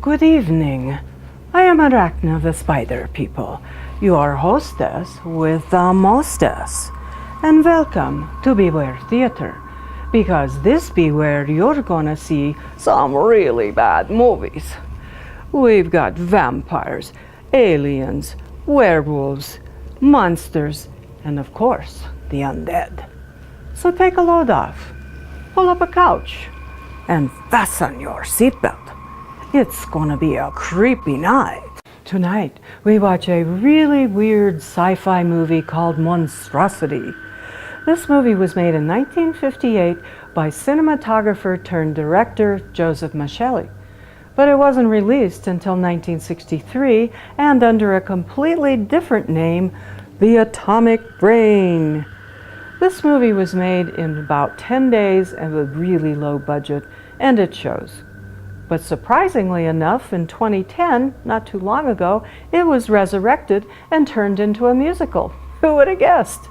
Good evening. I am Arachna the Spider People, your hostess with the mostess. And welcome to Beware Theater, because this be where you're gonna see some really bad movies. We've got vampires, aliens, werewolves, monsters, and of course, the undead. So take a load off, pull up a couch, and fasten your seatbelt. It's gonna be a creepy night. Tonight, we watch a really weird sci-fi movie called Monstrosity. This movie was made in 1958 by cinematographer turned director Joseph Michelli, but it wasn't released until 1963 and under a completely different name, The Atomic Brain. This movie was made in about 10 days and with really low budget, and it shows. But surprisingly enough, in 2010, not too long ago, it was resurrected and turned into a musical. Who would have guessed?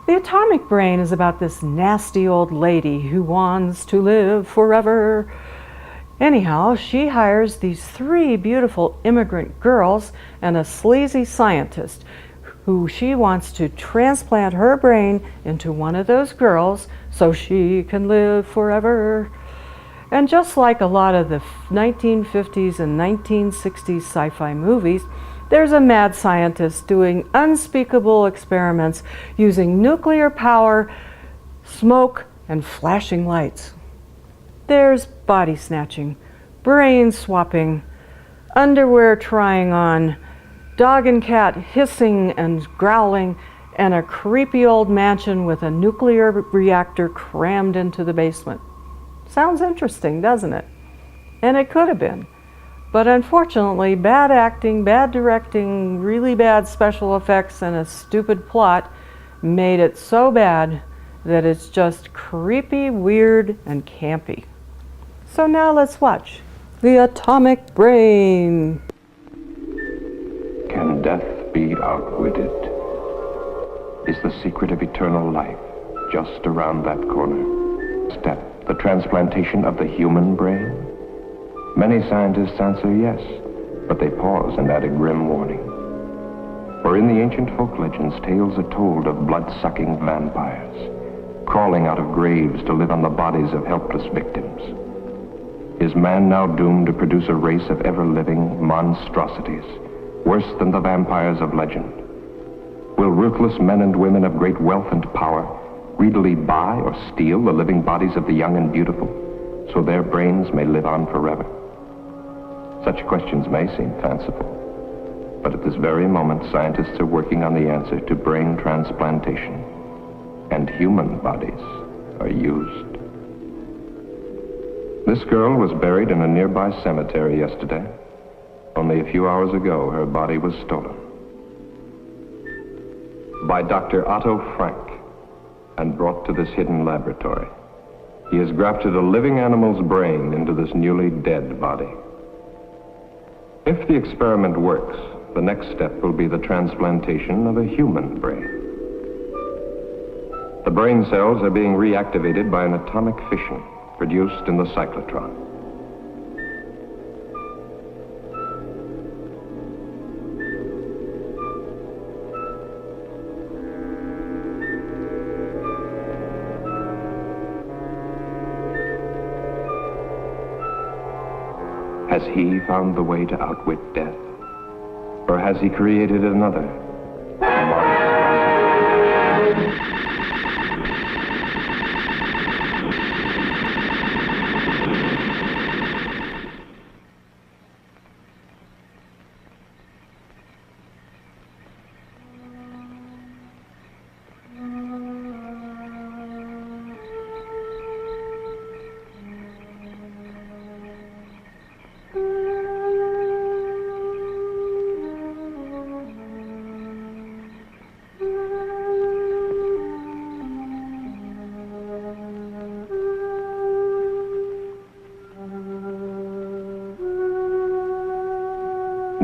The Atomic Brain is about this nasty old lady who wants to live forever. Anyhow, she hires these 3 beautiful immigrant girls and a sleazy scientist who she wants to transplant her brain into one of those girls so she can live forever. And just like a lot of the 1950s and 1960s sci-fi movies, there's a mad scientist doing unspeakable experiments using nuclear power, smoke, and flashing lights. There's body snatching, brain swapping, underwear trying on, dog and cat hissing and growling, and a creepy old mansion with a nuclear reactor crammed into the basement. Sounds interesting, doesn't it? And it could have been. But unfortunately, bad acting, bad directing, really bad special effects, and a stupid plot made it so bad that it's just creepy, weird, and campy. So now let's watch The Atomic Brain. Can death be outwitted? Is the secret of eternal life just around that corner? Step. The transplantation of the human brain? Many scientists answer yes, but they pause and add a grim warning. For in the ancient folk legends, tales are told of blood-sucking vampires, crawling out of graves to live on the bodies of helpless victims. Is man now doomed to produce a race of ever-living monstrosities, worse than the vampires of legend? Will ruthless men and women of great wealth and power greedily buy or steal the living bodies of the young and beautiful, so their brains may live on forever? Such questions may seem fanciful, but at this very moment, scientists are working on the answer to brain transplantation, and human bodies are used. This girl was buried in a nearby cemetery yesterday. Only a few hours ago, her body was stolen by Dr. Otto Frank and brought to this hidden laboratory. He has grafted a living animal's brain into this newly dead body. If the experiment works, the next step will be the transplantation of a human brain. The brain cells are being reactivated by an atomic fission produced in the cyclotron. Has he found the way to outwit death? Or has he created another monster?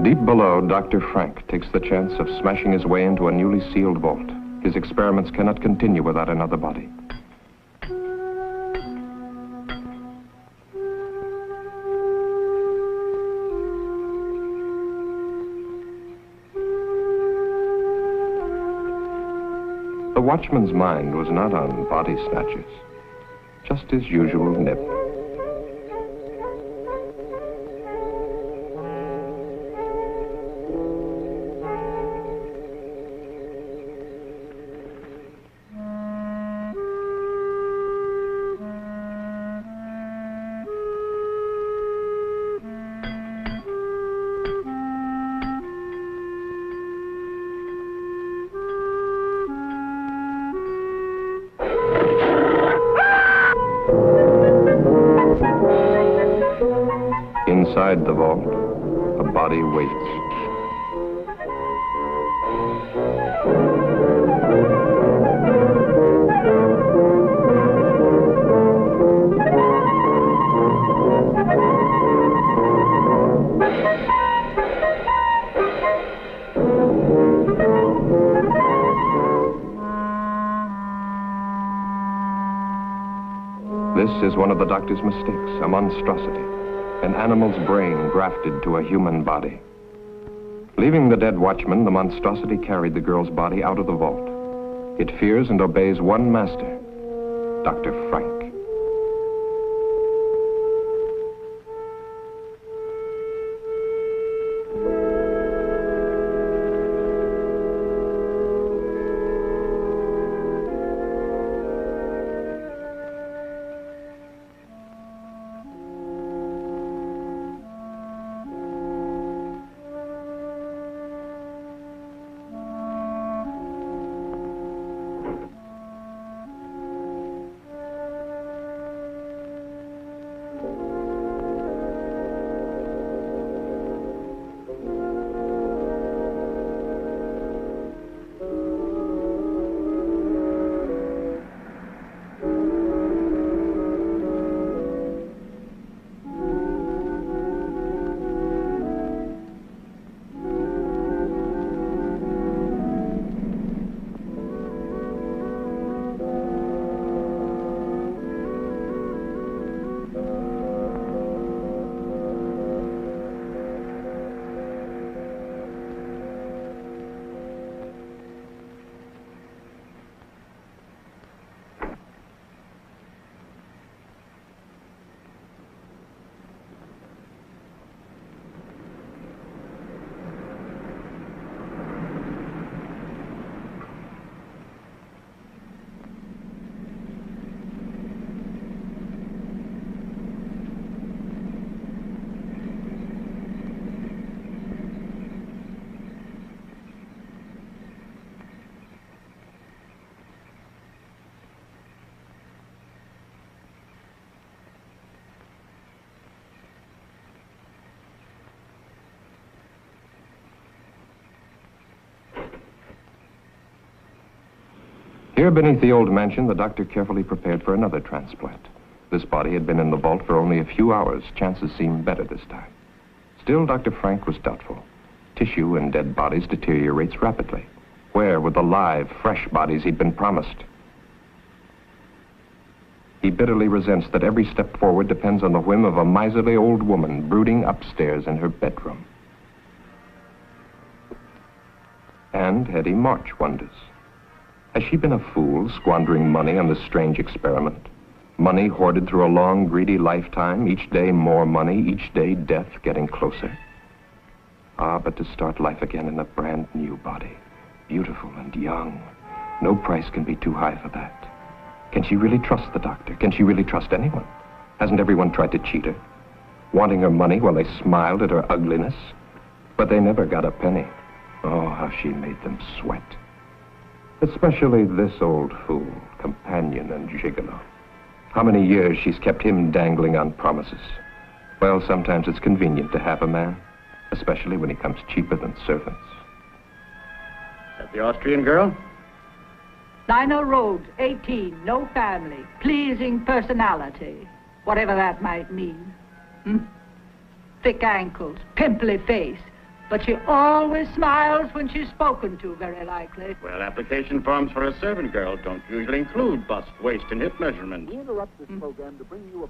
Deep below, Dr. Frank takes the chance of smashing his way into a newly sealed vault. His experiments cannot continue without another body. The watchman's mind was not on body snatchers, just his usual nip. Inside the vault, a body waits. This is one of the doctor's mistakes, a monstrosity. An animal's brain grafted to a human body. Leaving the dead watchman, the monstrosity carried the girl's body out of the vault. It fears and obeys one master, Dr. Frank. Here beneath the old mansion, the doctor carefully prepared for another transplant. This body had been in the vault for only a few hours. Chances seemed better this time. Still, Dr. Frank was doubtful. Tissue in dead bodies deteriorates rapidly. Where were the live, fresh bodies he'd been promised? He bitterly resents that every step forward depends on the whim of a miserly old woman brooding upstairs in her bedroom. And Hetty March wonders. Has she been a fool, squandering money on this strange experiment? Money hoarded through a long, greedy lifetime, each day more money, each day death getting closer. Ah, but to start life again in a brand new body, beautiful and young, no price can be too high for that. Can she really trust the doctor? Can she really trust anyone? Hasn't everyone tried to cheat her? Wanting her money while they smiled at her ugliness? But they never got a penny. Oh, how she made them sweat. Especially this old fool, companion and gigolo. How many years she's kept him dangling on promises. Well, sometimes it's convenient to have a man, especially when he comes cheaper than servants. That the Austrian girl? Lionel Rhodes, 18, no family, pleasing personality, whatever that might mean. Thick ankles, pimply face, But she always smiles when she's spoken to, very likely. Well, application forms for a servant girl don't usually include bust, waist, and hip measurements.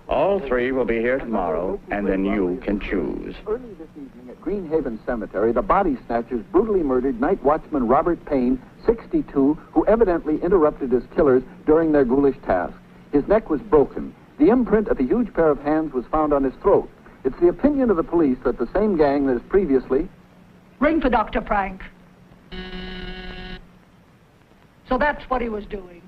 All three will be here tomorrow, and then you can choose. Early this evening at Greenhaven Cemetery, the body snatchers brutally murdered night watchman Robert Payne, 62, who evidently interrupted his killers during their ghoulish task. His neck was broken. The imprint of a huge pair of hands was found on his throat. It's the opinion of the police that the same gang that has previously... Ring for Dr. Frank. So that's what he was doing.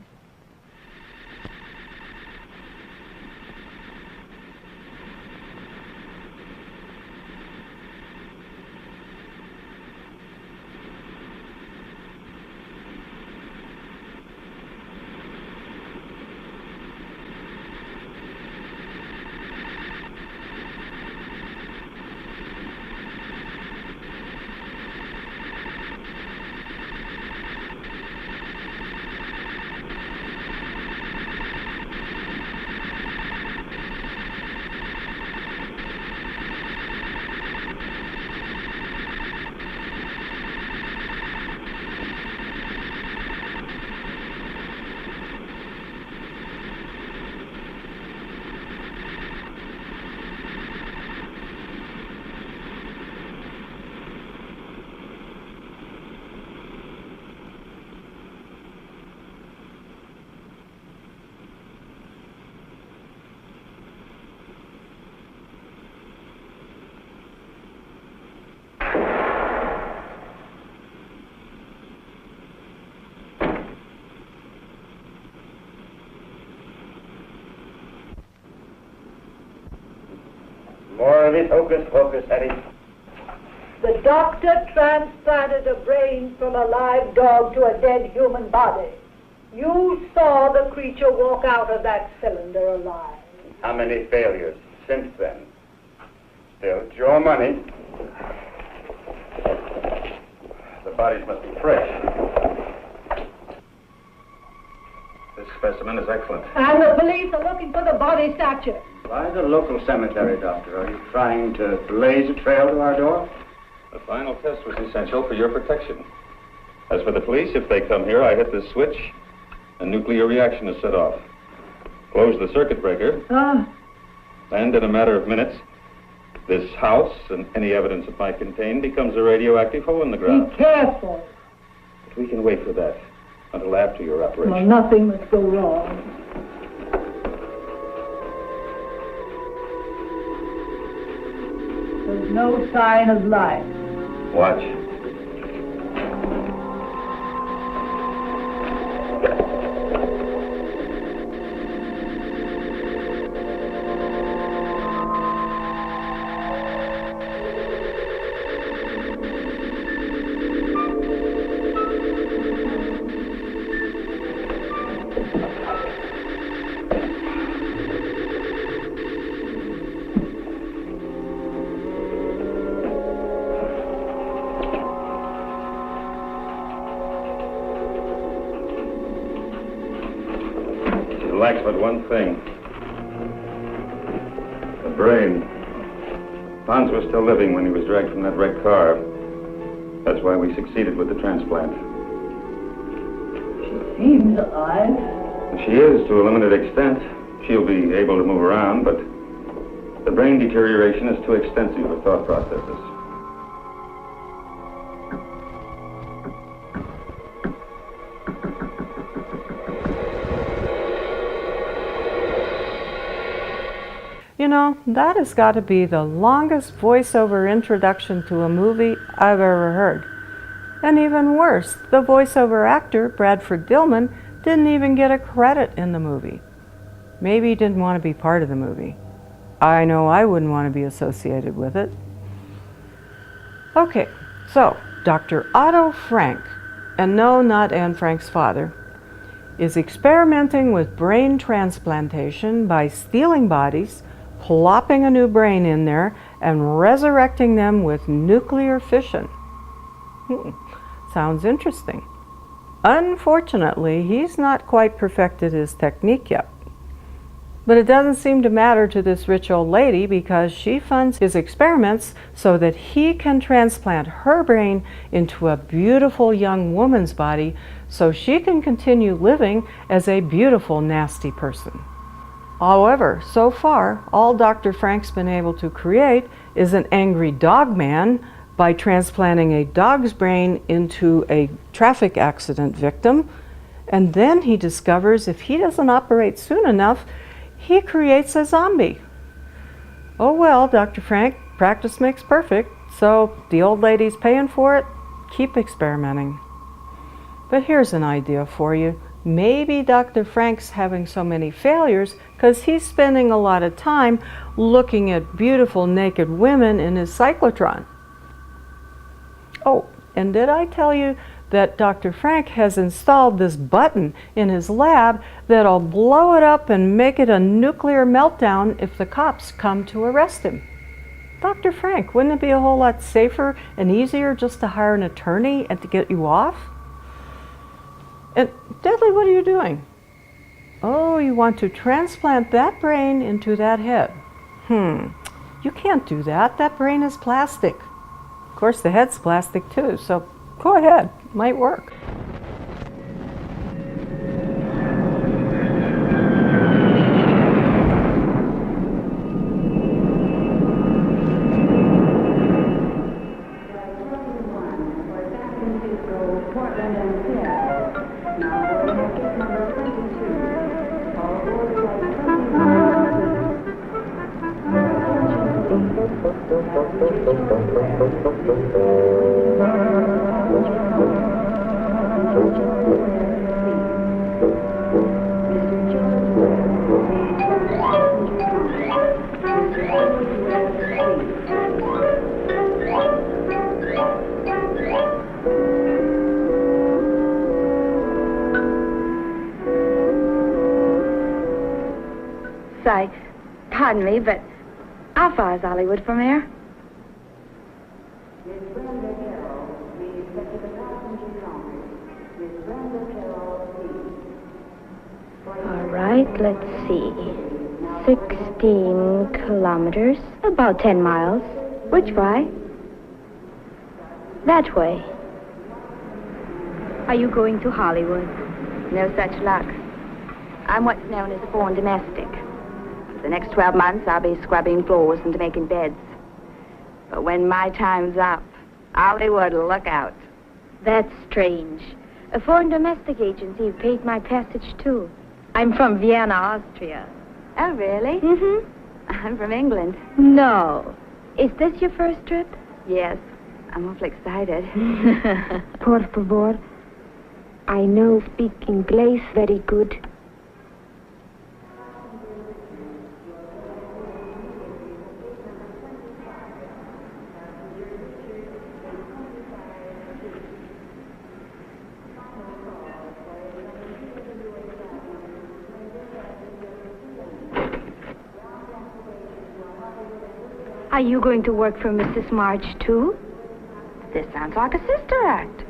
More of it, hocus pocus, Eddie. The doctor transplanted a brain from a live dog to a dead human body. You saw the creature walk out of that cylinder alive. How many failures since then? Still, it's your money. The bodies must be fresh. This specimen is excellent. And the police are looking for the body snatcher. Why the local cemetery, Doctor? Are you trying to blaze a trail to our door? The final test was essential for your protection. As for the police, if they come here, I hit this switch, a nuclear reaction is set off. Close the circuit breaker, and in a matter of minutes, this house and any evidence it might contain becomes a radioactive hole in the ground. Be careful. But we can wait for that until after your operation. Well, nothing must go wrong. There's no sign of life. Watch. Lacks but one thing. The brain. Hans was still living when he was dragged from that wrecked car. That's why we succeeded with the transplant. She seems alive. She is, to a limited extent. She'll be able to move around, but the brain deterioration is too extensive for thought processes. You know, that has got to be the longest voiceover introduction to a movie I've ever heard. And even worse, the voiceover actor, Bradford Dillman, didn't even get a credit in the movie. Maybe he didn't want to be part of the movie. I know I wouldn't want to be associated with it. Okay, so Dr. Otto Frank, and no, not Anne Frank's father, is experimenting with brain transplantation by stealing bodies, plopping a new brain in there, and resurrecting them with nuclear fission. Sounds interesting. Unfortunately, he's not quite perfected his technique yet. But it doesn't seem to matter to this rich old lady because she funds his experiments so that he can transplant her brain into a beautiful young woman's body so she can continue living as a beautiful, nasty person. However, so far, all Dr. Frank's been able to create is an angry dog man by transplanting a dog's brain into a traffic accident victim. And then he discovers if he doesn't operate soon enough, he creates a zombie. Oh well, Dr. Frank, practice makes perfect, so the old lady's paying for it. Keep experimenting. But here's an idea for you. Maybe Dr. Frank's having so many failures because he's spending a lot of time looking at beautiful naked women in his cyclotron. Oh, and did I tell you that Dr. Frank has installed this button in his lab that'll blow it up and make it a nuclear meltdown if the cops come to arrest him? Dr. Frank, wouldn't it be a whole lot safer and easier just to hire an attorney and to get you off? And Deadly, what are you doing? Oh, you want to transplant that brain into that head. You can't do that. That brain is plastic. Of course, the head's plastic too, so go ahead. Might work. Sykes, pardon me, but how far is Hollywood from here? All right, let's see. 16 kilometers, about 10 miles. Which way? That way. Are you going to Hollywood? No such luck. I'm what's known as a foreign domestic. For the next 12 months, I'll be scrubbing floors and making beds. But when my time's up, Hollywood will look out. That's strange. A foreign domestic agency paid my passage, too. I'm from Vienna, Austria. Oh, really? Mm-hmm. I'm from England. No. Is this your first trip? Yes. I'm awfully excited. Por favor. I know speak English very good. Are you going to work for Mrs. March, too? This sounds like a sister act.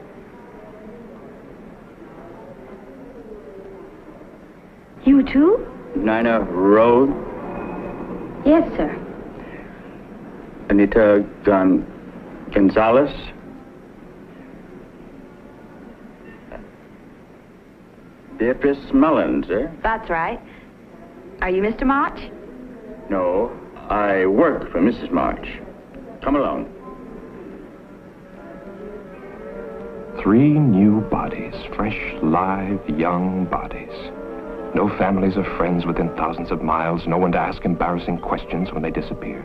You, too? Nina Road? Yes, sir. Anita Gonzalez? Beatrice Mullins, eh? That's right. Are you Mr. March? No, I work for Mrs. March. Come along. 3 new bodies, fresh, live, young bodies. No families or friends within thousands of miles, no one to ask embarrassing questions when they disappear.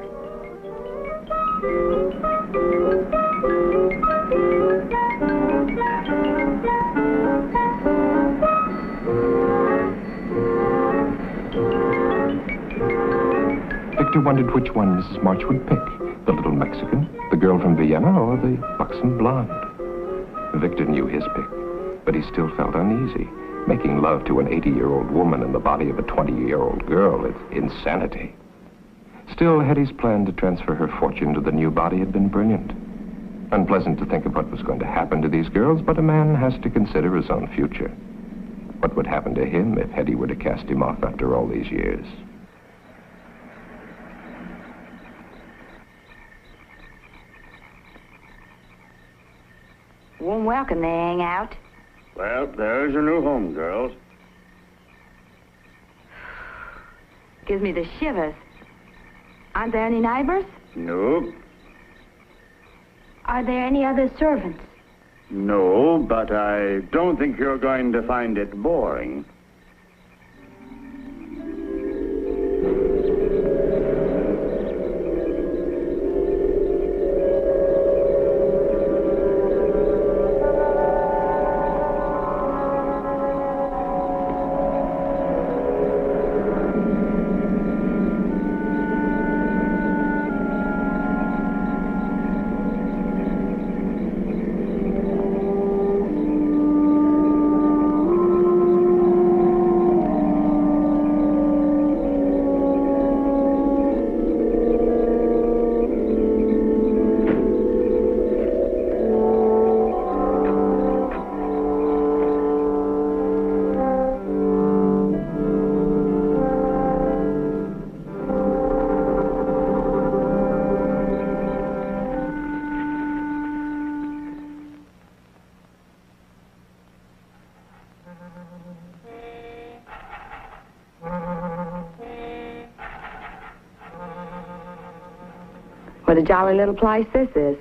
Victor wondered which one Mrs. March would pick, the little Mexican, the girl from Vienna, or the buxom blonde. Victor knew his pick, but he still felt uneasy. Making love to an 80-year-old woman in the body of a 20-year-old girl is insanity. Still, Hetty's plan to transfer her fortune to the new body had been brilliant. Unpleasant to think of what was going to happen to these girls, but a man has to consider his own future. What would happen to him if Hetty were to cast him off after all these years? Warm welcome they hang out. Well, there's your new home, girls. Gives me the shivers. Aren't there any neighbors? Nope. Are there any other servants? No, but I don't think you're going to find it boring. What a jolly little place this is.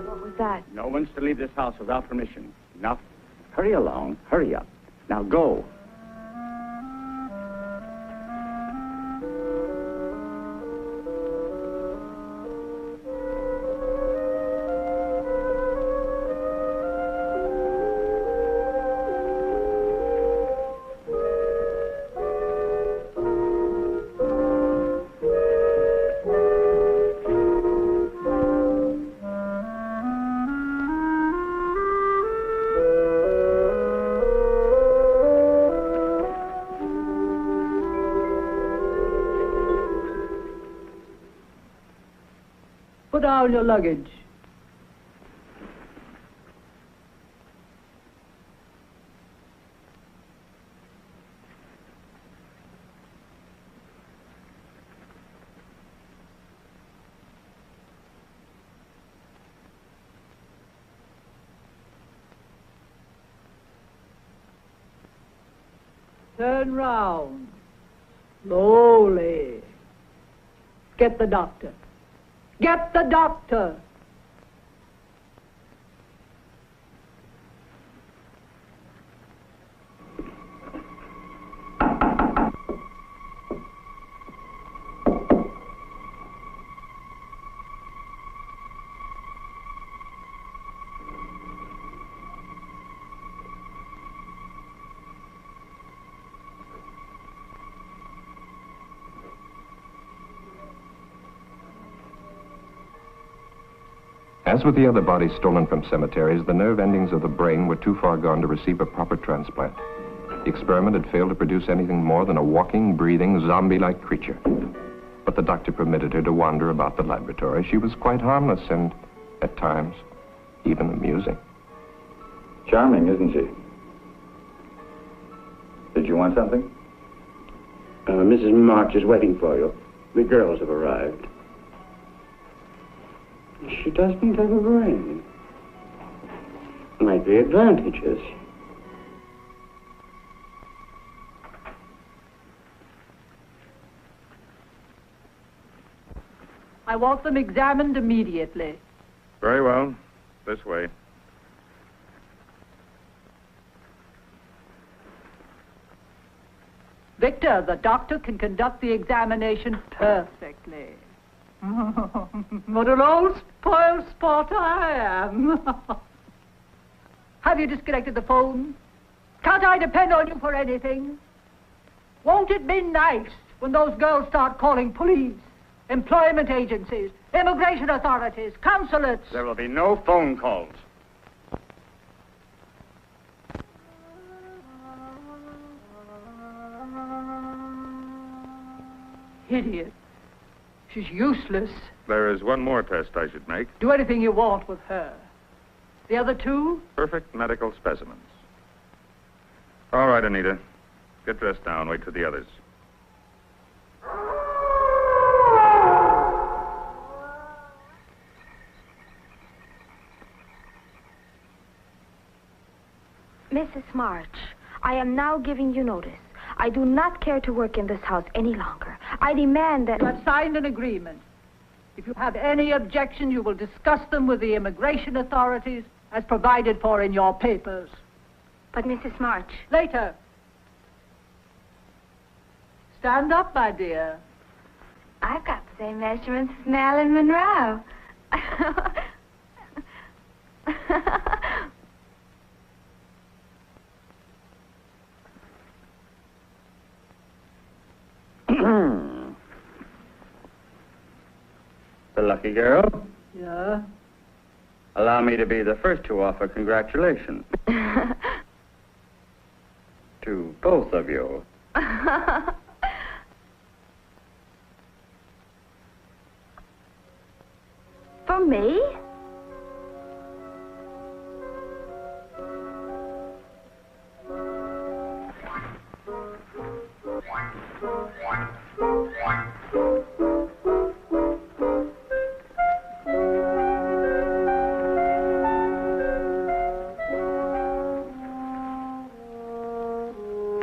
What was that? No one's to leave this house without permission. Now, hurry along. Hurry up. Now, go. Put down your luggage. Turn round. Slowly. Get the doctor. Get the doctor! As with the other bodies stolen from cemeteries, the nerve endings of the brain were too far gone to receive a proper transplant. The experiment had failed to produce anything more than a walking, breathing, zombie-like creature. But the doctor permitted her to wander about the laboratory. She was quite harmless and, at times, even amusing. Charming, isn't she? Did you want something? Mrs. March is waiting for you. The girls have arrived. She doesn't have a brain. Might be advantages. I want them examined immediately. Very well. This way. Victor, the doctor can conduct the examination perfectly. What an old spoiled sport I am. Have you disconnected the phone? Can't I depend on you for anything? Won't it be nice when those girls start calling police, employment agencies, immigration authorities, consulates? There will be no phone calls. Idiot. She's useless. There is one more test I should make. Do anything you want with her. The other two? Perfect medical specimens. All right, Anita. Get dressed now and wait for the others. Mrs. March, I am now giving you notice. I do not care to work in this house any longer. I demand that... You have signed an agreement. If you have any objection, you will discuss them with the immigration authorities as provided for in your papers. But, Mrs. March... Later. Stand up, my dear. I've got the same measurements as Marilyn Monroe. The lucky girl. Yeah? Allow me to be the first to offer congratulations. To both of you. For me?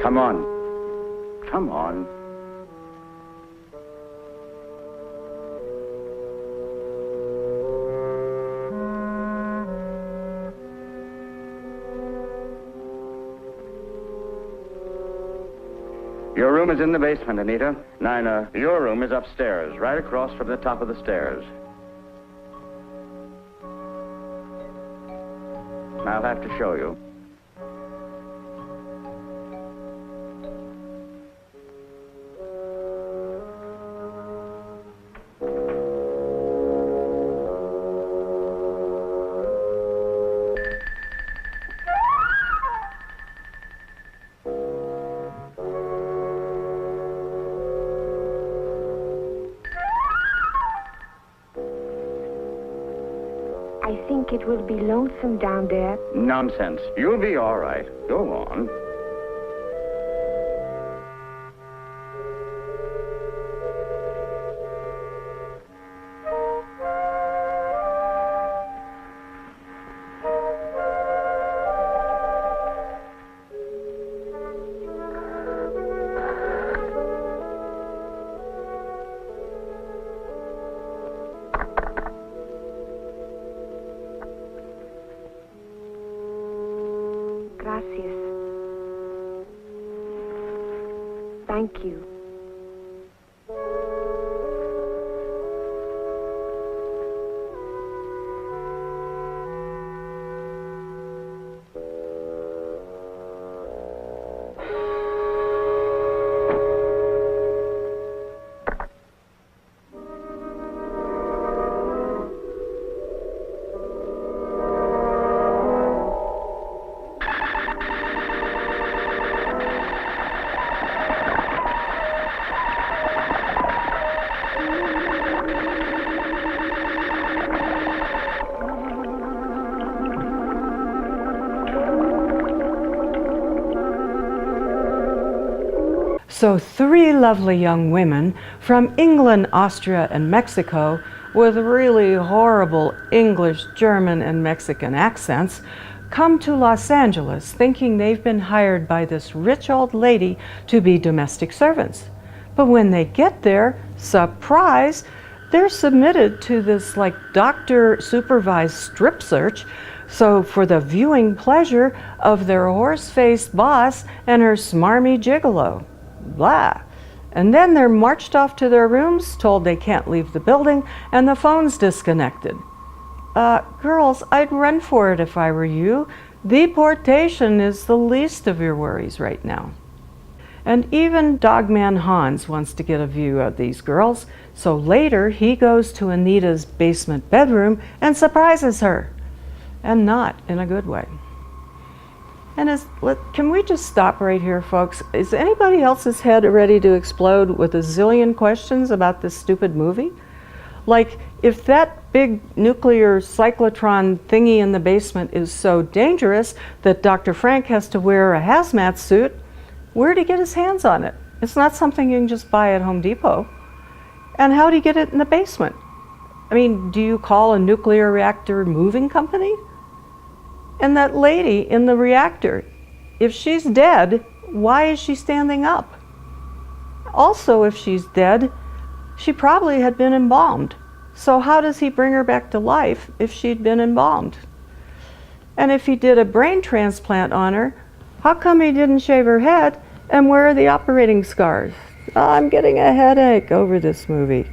Come on. Come on. Your room is in the basement, Anita. Nina, your room is upstairs, right across from the top of the stairs. I'll have to show you. I think it will be lonesome down there. Nonsense. You'll be all right. Go on. Gracias. Thank you. So 3 lovely young women from England, Austria, and Mexico with really horrible English, German, and Mexican accents come to Los Angeles thinking they've been hired by this rich old lady to be domestic servants. But when they get there, surprise, they're submitted to this like doctor-supervised strip search, so for the viewing pleasure of their horse-faced boss and her smarmy gigolo. Blah. And then they're marched off to their rooms, told they can't leave the building, and the phone's disconnected. Girls, I'd run for it if I were you. Deportation is the least of your worries right now. And even Dogman Hans wants to get a view of these girls, so later he goes to Anita's basement bedroom and surprises her. And not in a good way. And can we just stop right here, folks? Is anybody else's head ready to explode with a zillion questions about this stupid movie? Like, if that big nuclear cyclotron thingy in the basement is so dangerous that Dr. Frank has to wear a hazmat suit, where'd he get his hands on it? It's not something you can just buy at Home Depot. And how'd he get it in the basement? I mean, do you call a nuclear reactor moving company? And that lady in the reactor, if she's dead, why is she standing up? Also, if she's dead, she probably had been embalmed. So how does he bring her back to life if she'd been embalmed? And if he did a brain transplant on her, how come he didn't shave her head, and where are the operating scars? Oh, I'm getting a headache over this movie.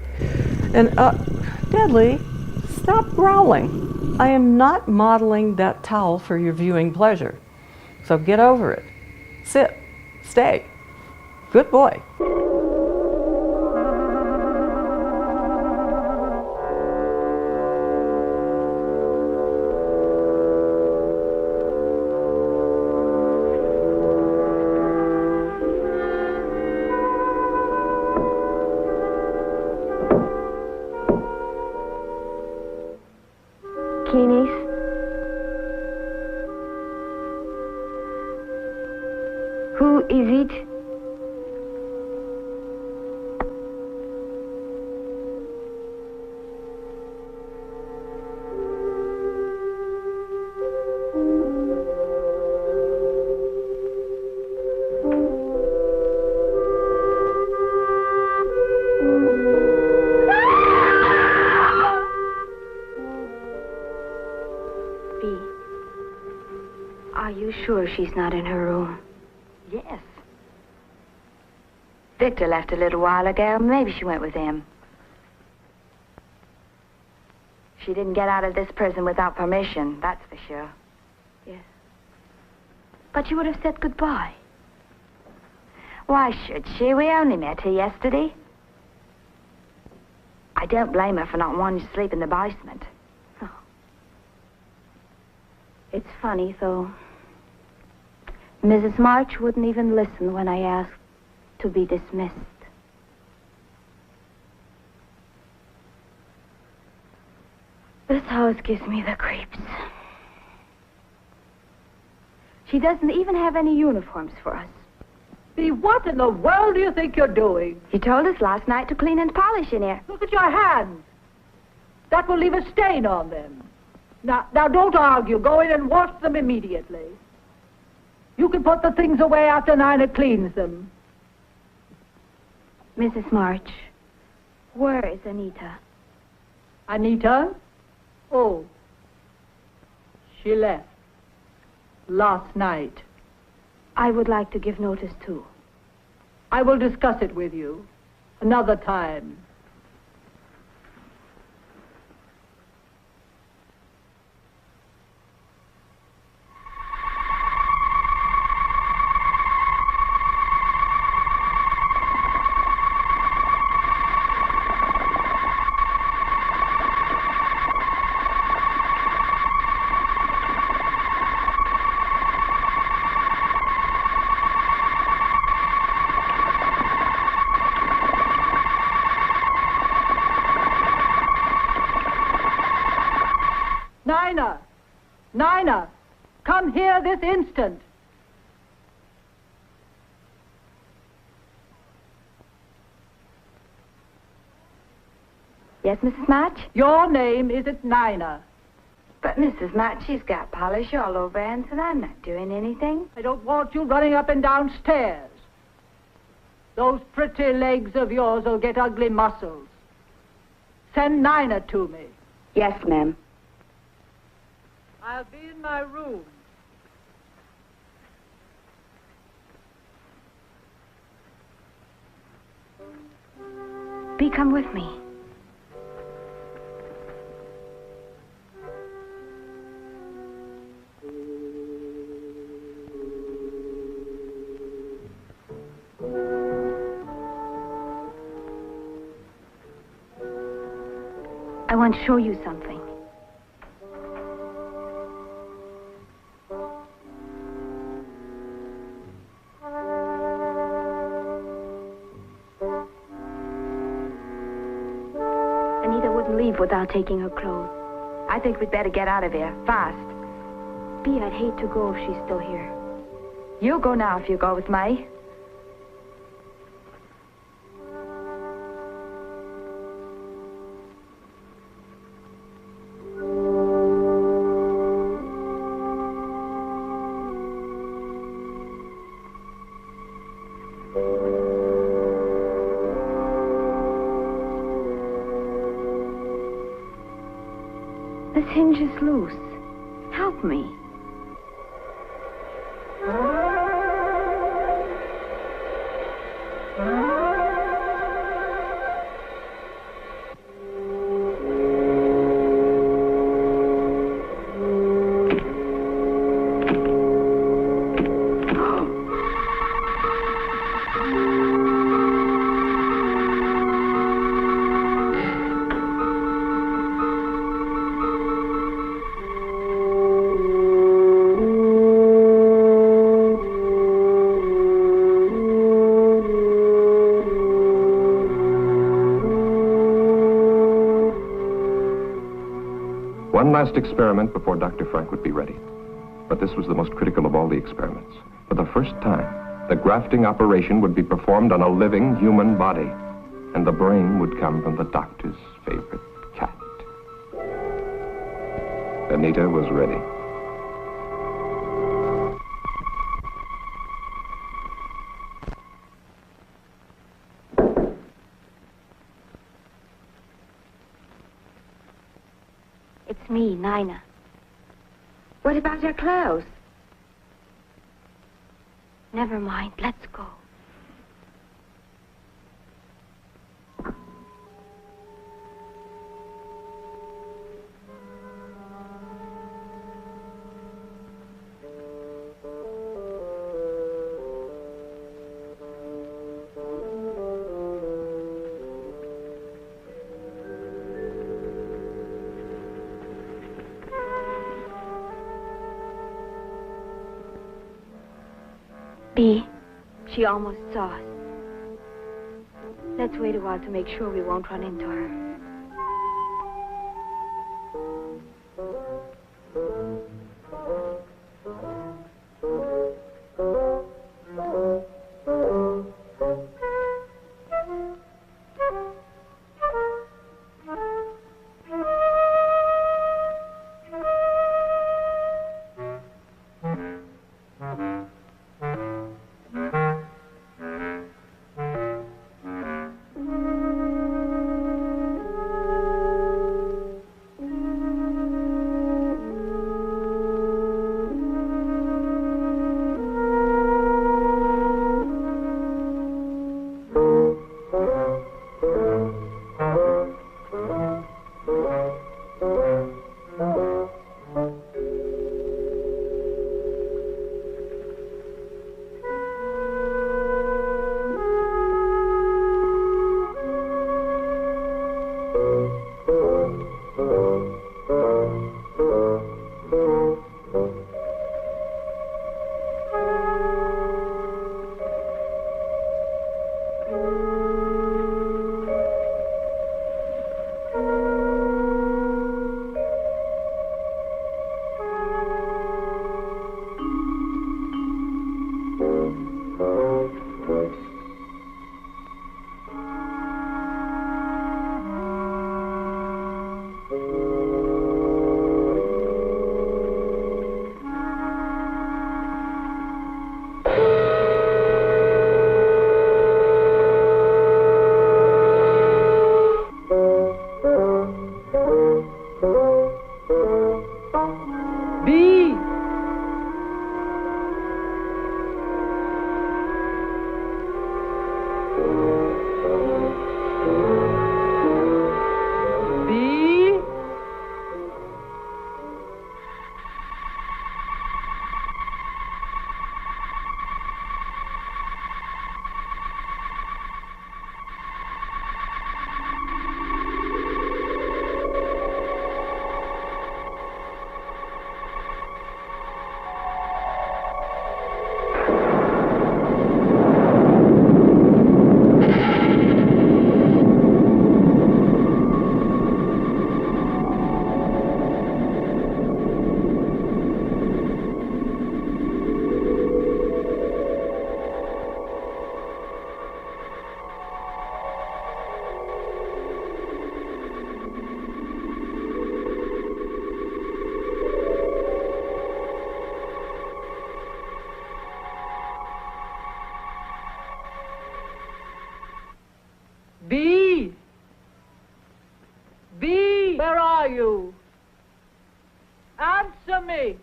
And Deadly, stop growling. I am not modeling that towel for your viewing pleasure. So get over it. Sit. Stay. Good boy. Keenies? Who is it? B. Are you sure she's not in her room? Yes. Victor left a little while ago. Maybe she went with him. She didn't get out of this prison without permission, that's for sure. Yes. But you would have said goodbye. Why should she? We only met her yesterday. I don't blame her for not wanting to sleep in the basement. Oh. It's funny, though. Mrs. March wouldn't even listen when I asked to be dismissed. This house gives me the creeps. She doesn't even have any uniforms for us. See, what in the world do you think you're doing? You told us last night to clean and polish in here. Look at your hands. That will leave a stain on them. Now, don't argue. Go in and wash them immediately. You can put the things away after Nina cleans them. Mrs. March, where is Anita? Anita? Oh. She left. Last night. I would like to give notice, too. I will discuss it with you. Another time. Nina, come here this instant. Yes, Mrs. Match? Your name isn't Nina. But Mrs. Match, she's got polish all over her hands, and I'm not doing anything. I don't want you running up and down stairs. Those pretty legs of yours will get ugly muscles. Send Nina to me. Yes, ma'am. I'll be in my room. Bee, come with me. I want to show you something. Anita wouldn't leave without taking her clothes. I think we'd better get out of here, fast. Bee, I'd hate to go if she's still here. You go now if you go with me. This hinge is loose. Help me. One last experiment before Dr. Frank would be ready. But this was the most critical of all the experiments. For the first time, the grafting operation would be performed on a living human body, and the brain would come from the doctor's favorite cat. Anita was ready. It's me, Nina. What about your clothes? Never mind. Let's go. Bea, she almost saw us. Let's wait a while to make sure we won't run into her. Answer me.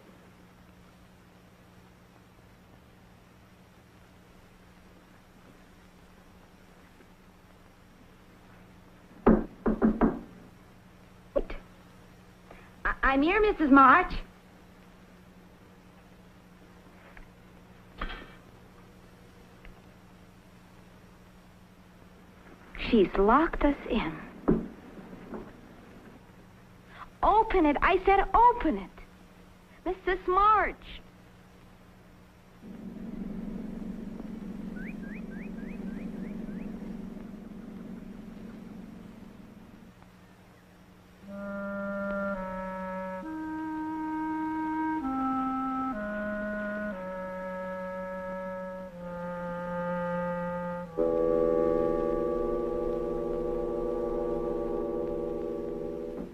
I'm here, Mrs. March. She's locked us in. Open it. I said open it. Mrs. March.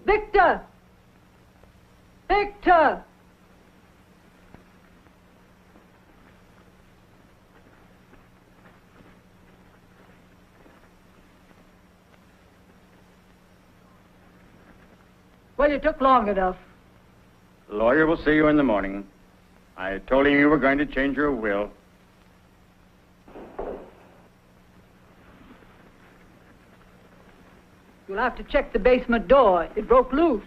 Victor! Victor! Well, you took long enough. The lawyer will see you in the morning. I told him you were going to change your will. You'll have to check the basement door. It broke loose.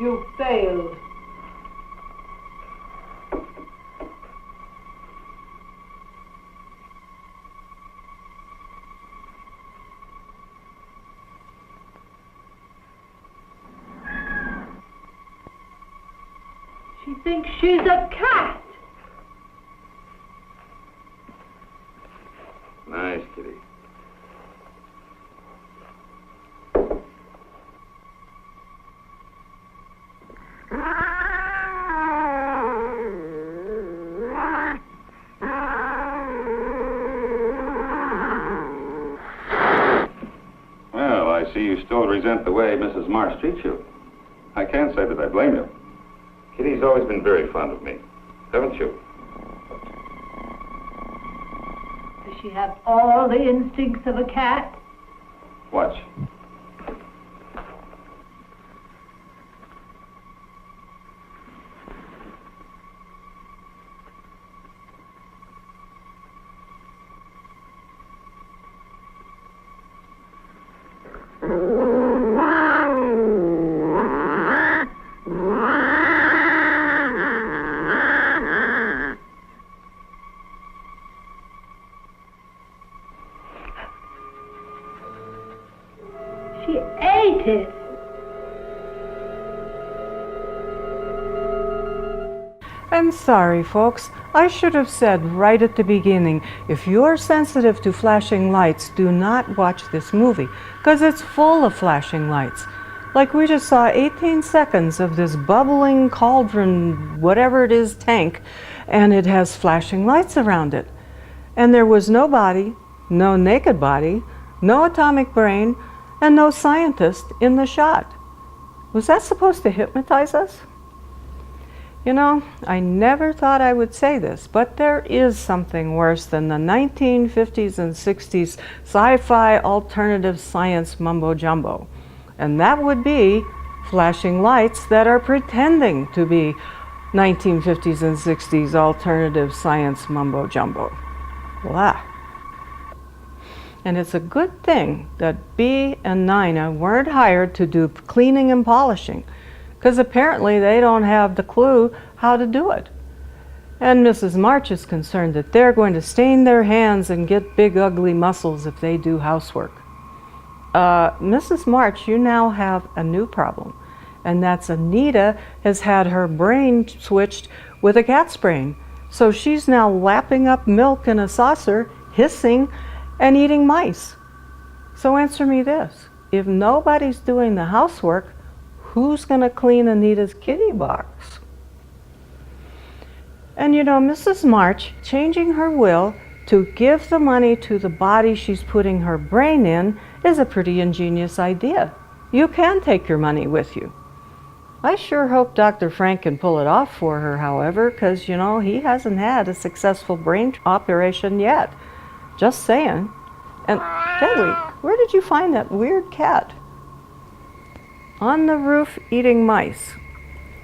You failed. She thinks she's a cat. Nice, kitty. Well, I see you still resent the way Mrs. Marsh treats you. I can't say that I blame you. Kitty's always been very fond of me, haven't you? Does she have all the instincts of a cat? Watch. She ate it. I'm sorry, folks. I should have said right at the beginning, if you're sensitive to flashing lights, do not watch this movie, because it's full of flashing lights. Like we just saw 18 seconds of this bubbling cauldron, whatever it is, tank, and it has flashing lights around it. And there was no body, no naked body, no atomic brain, and no scientist in the shot. Was that supposed to hypnotize us? You know, I never thought I would say this, but there is something worse than the 1950s and 60s sci-fi alternative science mumbo-jumbo. And that would be flashing lights that are pretending to be 1950s and 60s alternative science mumbo-jumbo. Blah. And it's a good thing that Bea and Nina weren't hired to do cleaning and polishing, because apparently they don't have the clue how to do it. And Mrs. March is concerned that they're going to stain their hands and get big ugly muscles if they do housework. Mrs. March, you now have a new problem, and that's Anita has had her brain switched with a cat's brain. So she's now lapping up milk in a saucer, hissing, and eating mice. So answer me this. If nobody's doing the housework, who's going to clean Anita's kitty box? And you know, Mrs. March changing her will to give the money to the body she's putting her brain in is a pretty ingenious idea. You can take your money with you. I sure hope Dr. Frank can pull it off for her, however, because, you know, he hasn't had a successful brain operation yet. Just saying. And, Deadly, where did you find that weird cat? On the roof eating mice.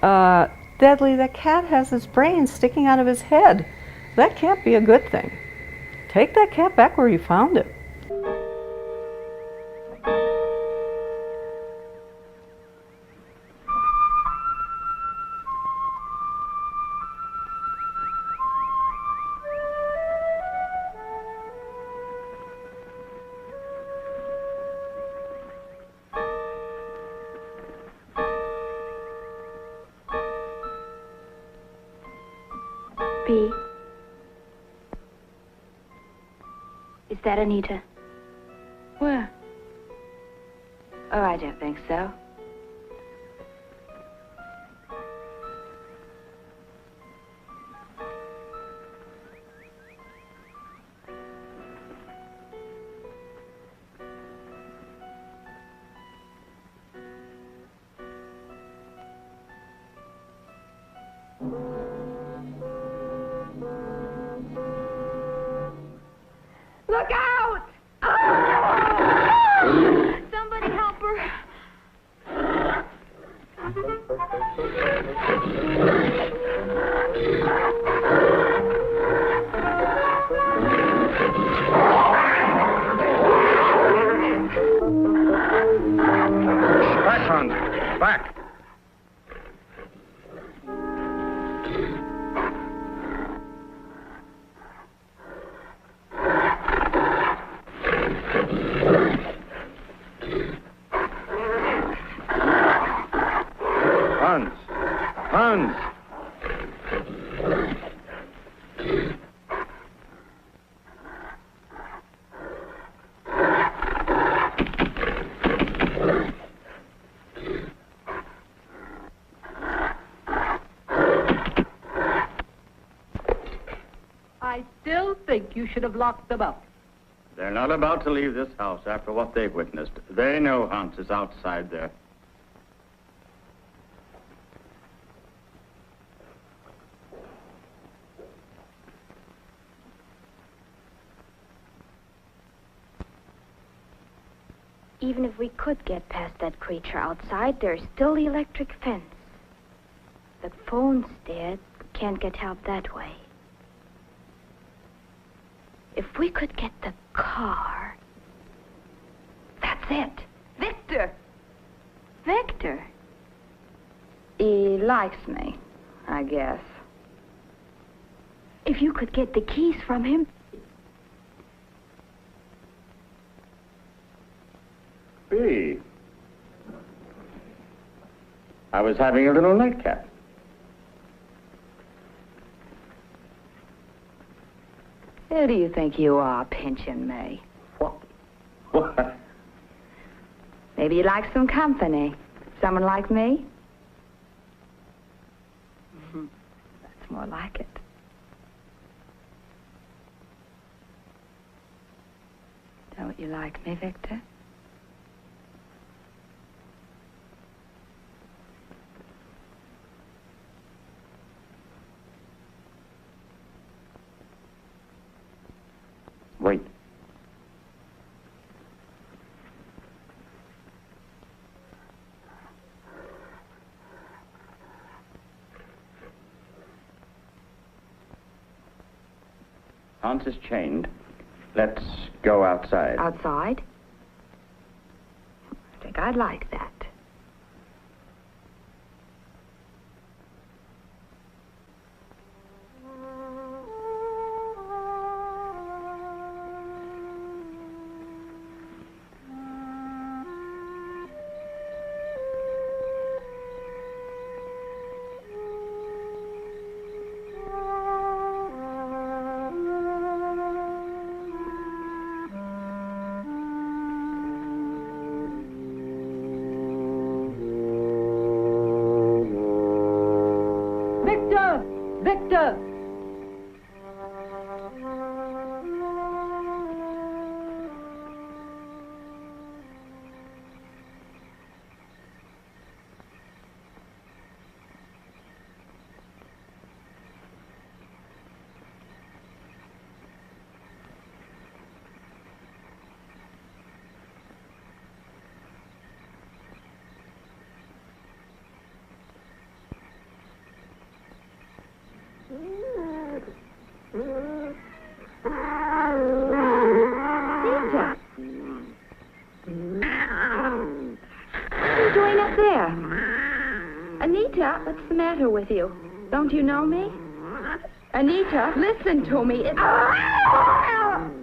Deadly, the cat has his brain sticking out of his head. That can't be a good thing. Take that cat back where you found it. B. Is that Anita? Where? Oh, I don't think so. Look out! Somebody help her. Back, Hans. Back. Hans. Hans. I still think you should have locked them up. They're not about to leave this house after what they've witnessed. They know Hans is outside there. Even if we could get past that creature outside, there's still the electric fence. The phone's dead. Can't get help that way. If we could get the car... That's it. Victor! Victor? He likes me, I guess. If you could get the keys from him... B. I was having a little nightcap. Who do you think you are, pinching me? What? What? Maybe you'd like some company. Someone like me? That's more like it. Don't you like me, Victor? Wait. Hans is chained. Let's go outside. Outside? I think I'd like that. Victor! Victor! standing up there? Anita, what's the matter with you? Don't you know me? Anita, listen to me. It's... Ow!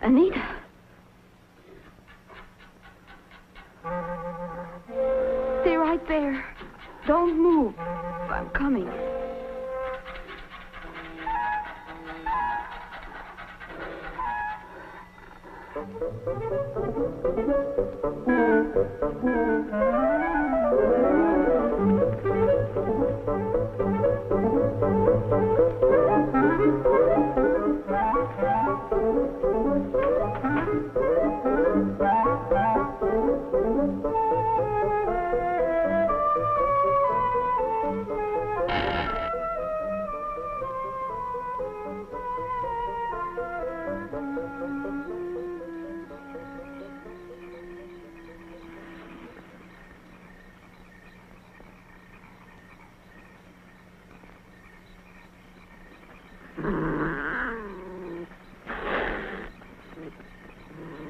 Anita. Stay right there. Don't move. I'm coming.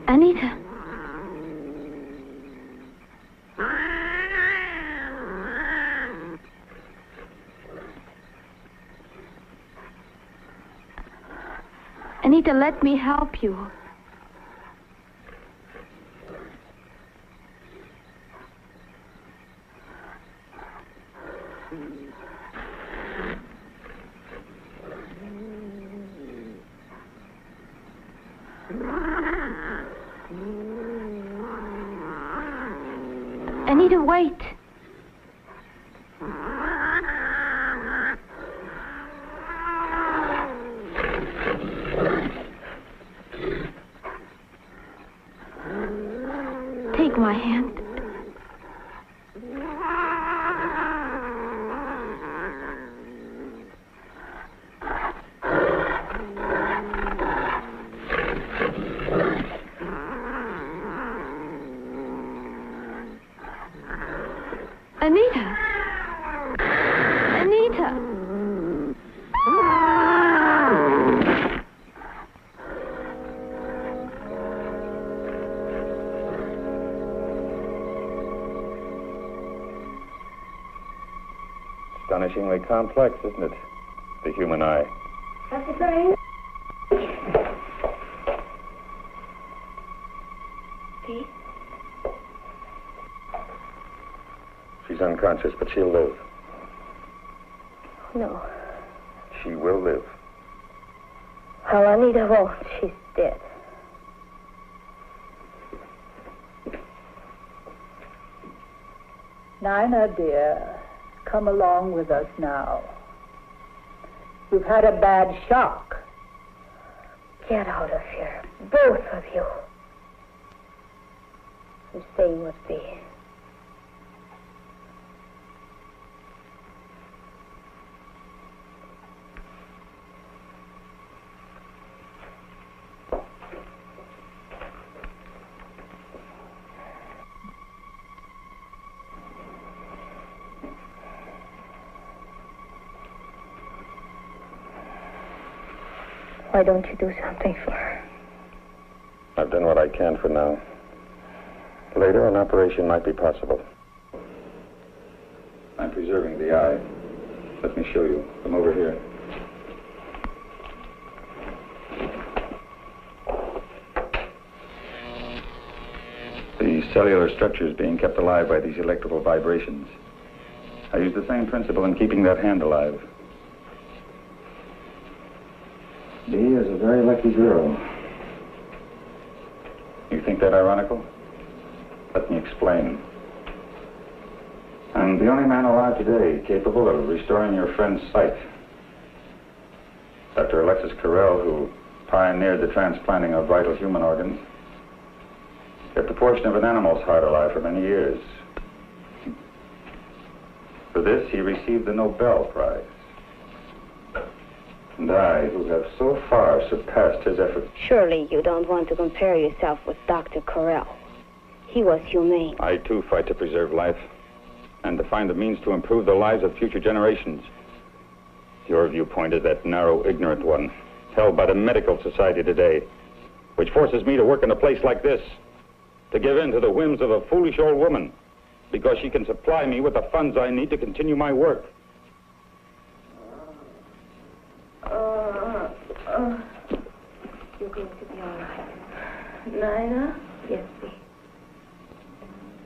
Anita. Anita, let me help you. Anita, wait. Take my hand. Anita! Anita! Astonishingly complex, isn't it? The human eye. That's the thing. See? She's unconscious, but she'll live. No. She will live. Well, Anita won't. She's dead. Nina, dear, come along with us now. You've had a bad shock. Get out of here, both of you. The same with me. Why don't you do something for her? I've done what I can for now. Later, an operation might be possible. I'm preserving the eye. Let me show you. Come over here. The cellular structure is being kept alive by these electrical vibrations. I use the same principle in keeping that hand alive. Dee is a very lucky girl. You think that ironical? Let me explain. I'm the only man alive today capable of restoring your friend's sight. Dr. Alexis Carrel, who pioneered the transplanting of vital human organs, Kept a portion of an animal's heart alive for many years. For this, he received the Nobel Prize. And I, who have so far surpassed his efforts. Surely you don't want to compare yourself with Dr. Corell. He was humane. I, too, fight to preserve life and to find the means to improve the lives of future generations. Your viewpoint is that narrow, ignorant one, held by the medical society today, which forces me to work in a place like this, to give in to the whims of a foolish old woman, because she can supply me with the funds I need to continue my work. You're going to be all right. Nina? Yes, see.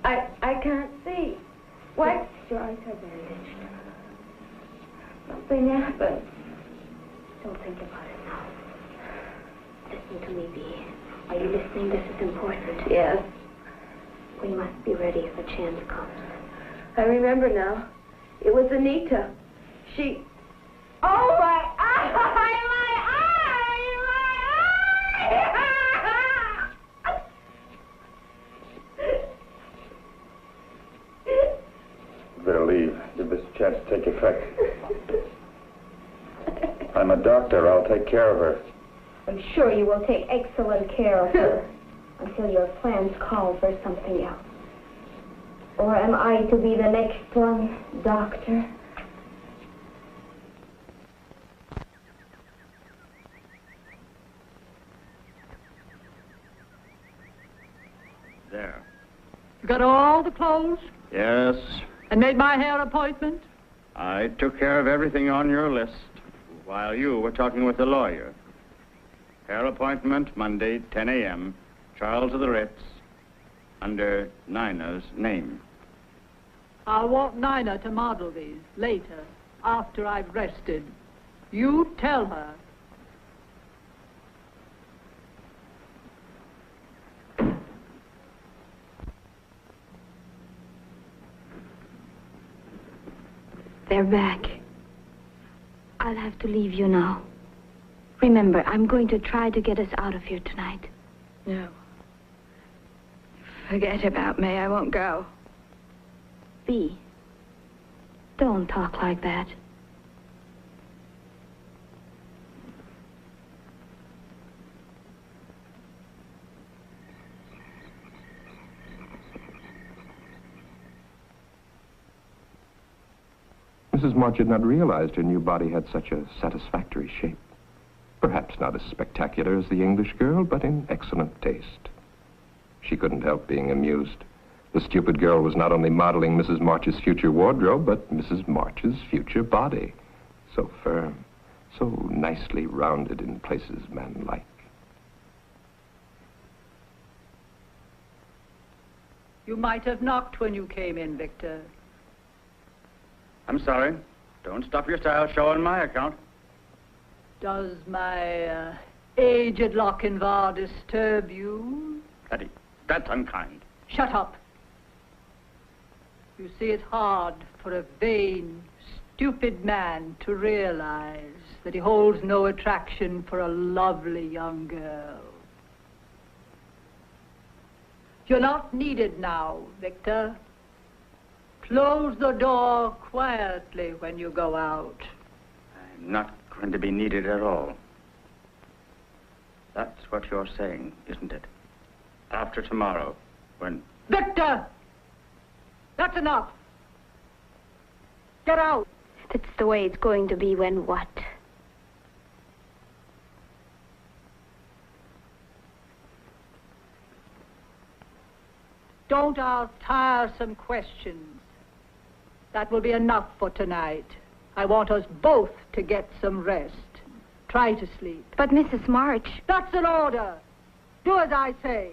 I can't see. What? Your eyes are bandaged. Something happened. Don't think about it now. Listen to me, Bee. Are you listening? This is important. Yes. We must be ready if a chance comes. I remember now. It was Anita. She... Oh, my eye! My eye! Better leave. Give this chance to take effect. I'm a doctor. I'll take care of her. I'm sure you will take excellent care of her until your plans call for something else. Or am I to be the next one, Doctor? There. You got all the clothes Yes, and made my hair appointment? I took care of everything on your list while you were talking with the lawyer. Hair appointment Monday, 10 a.m., Charles of the Ritz, under Nina's name. I want Nina to model these later, after I've rested. You tell her. They're back. I'll have to leave you now. Remember, I'm going to try to get us out of here tonight. No. Forget about me. I won't go. Bee, don't talk like that. Mrs. March had not realized her new body had such a satisfactory shape. Perhaps not as spectacular as the English girl, but in excellent taste. She couldn't help being amused. The stupid girl was not only modeling Mrs. March's future wardrobe, but Mrs. March's future body. So firm, so nicely rounded in places man-like. You might have knocked when you came in, Victor. I'm sorry. Don't stop your style show on my account. Does my aged Lochinvar disturb you? Betty, that's unkind. Shut up. You see, it's hard for a vain, stupid man to realize that he holds no attraction for a lovely young girl. You're not needed now, Victor. Close the door quietly when you go out. I'm not going to be needed at all. That's what you're saying, isn't it? After tomorrow, when... Victor! That's enough. Get out. That's the way it's going to be when what? Don't ask tiresome questions. That will be enough for tonight. I want us both to get some rest. Try to sleep. But Mrs. March... That's an order. Do as I say.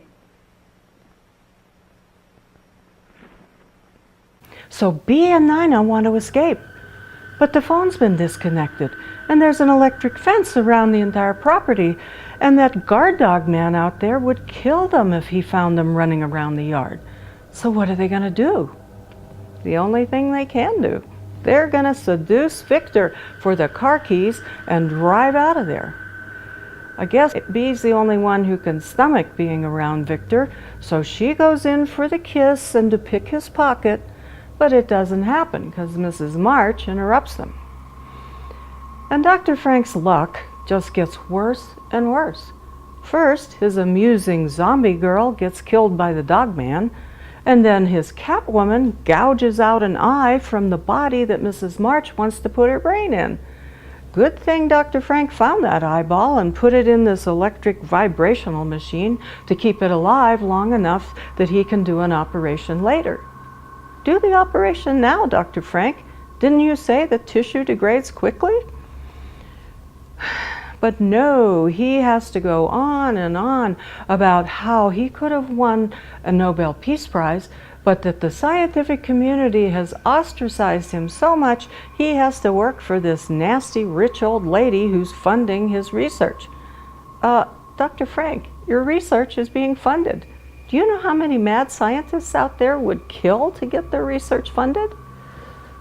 So Bee and Nina want to escape. But the phone's been disconnected, and there's an electric fence around the entire property, and that guard dog man out there would kill them if he found them running around the yard. So what are they going to do? The only thing they can do. They're going to seduce Victor for the car keys and drive out of there. I guess Bee's the only one who can stomach being around Victor, so she goes in for the kiss and to pick his pocket, but it doesn't happen because Mrs. March interrupts them. And Dr. Frank's luck just gets worse and worse. First, his amusing zombie girl gets killed by the dogman, and then his Catwoman gouges out an eye from the body that Mrs. March wants to put her brain in. Good thing Dr. Frank found that eyeball and put it in this electric vibrational machine to keep it alive long enough that he can do an operation later. Do the operation now, Dr. Frank. Didn't you say that tissue degrades quickly? But no, he has to go on and on about how he could have won a Nobel Peace Prize, but that the scientific community has ostracized him so much he has to work for this nasty rich old lady who's funding his research. Dr. Frank, your research is being funded. Do you know how many mad scientists out there would kill to get their research funded?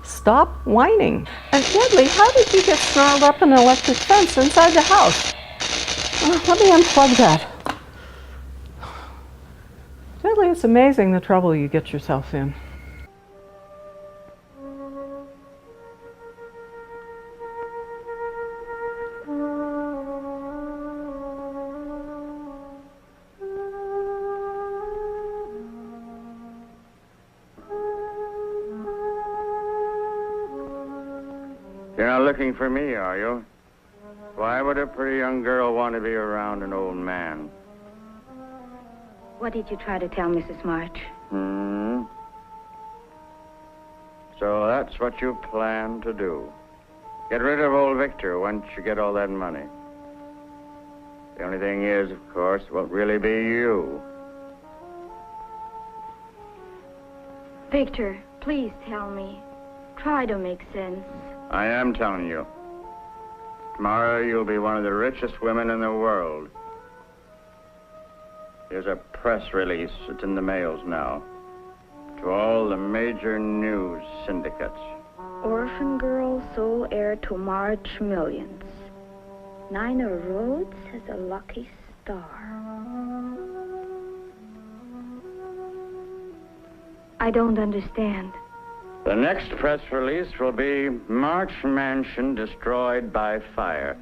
Stop whining. And Deadly, how did you get snarled up an electric fence inside the house? Let me unplug that. Deadly, it's amazing the trouble you get yourself in. You're not looking for me, are you? Why would a pretty young girl want to be around an old man? What did you try to tell Mrs. March? So that's what you plan to do. Get rid of old Victor once you get all that money. The only thing is, of course, it won't really be you. Victor, please tell me. Try to make sense. I am telling you. Tomorrow you'll be one of the richest women in the world. Here's a press release. It's in the mails now. To all the major news syndicates. Orphan girl, sole heir to March millions. Nina Rhodes has a lucky star. I don't understand. The next press release will be March Mansion destroyed by fire.